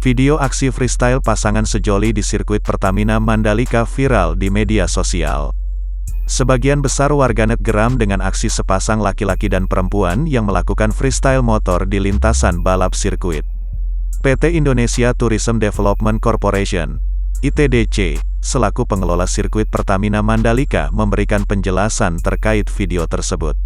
Video aksi freestyle pasangan sejoli di sirkuit Pertamina Mandalika viral di media sosial. Sebagian besar warganet geram dengan aksi sepasang laki-laki dan perempuan yang melakukan freestyle motor di lintasan balap sirkuit. PT Indonesia Tourism Development Corporation, ITDC, selaku pengelola sirkuit Pertamina Mandalika memberikan penjelasan terkait video tersebut.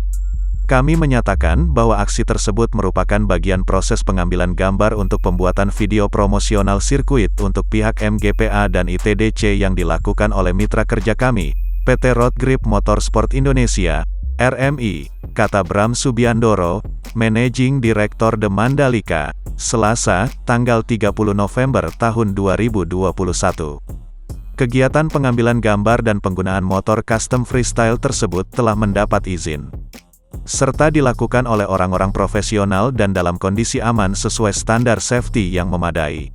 Kami menyatakan bahwa aksi tersebut merupakan bagian proses pengambilan gambar untuk pembuatan video promosional sirkuit untuk pihak MGPA dan ITDC yang dilakukan oleh mitra kerja kami, PT Road Grip Motorsport Indonesia, RMI, kata Bram Subiandoro, Managing Director The Mandalika, Selasa, tanggal 30 November tahun 2021. Kegiatan pengambilan gambar dan penggunaan motor custom freestyle tersebut telah mendapat izin, serta dilakukan oleh orang-orang profesional dan dalam kondisi aman sesuai standar safety yang memadai.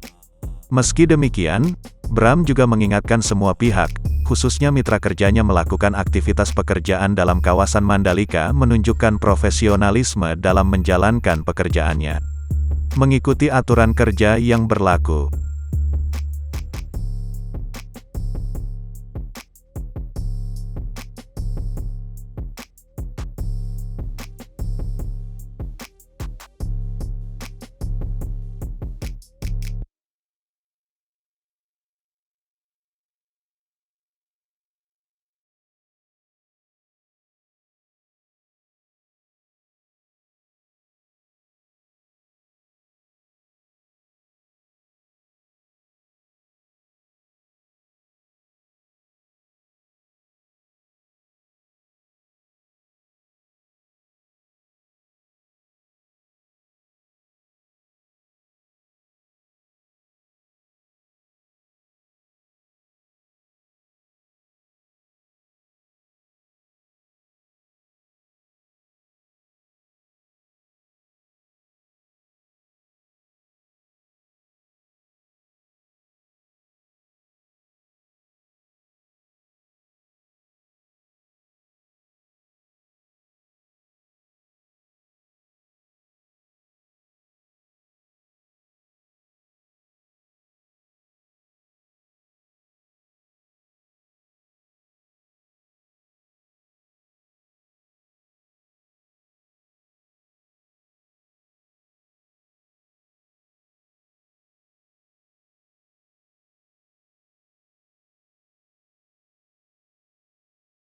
Meski demikian, Bram juga mengingatkan semua pihak, khususnya mitra kerjanya melakukan aktivitas pekerjaan dalam kawasan Mandalika menunjukkan profesionalisme dalam menjalankan pekerjaannya, mengikuti aturan kerja yang berlaku.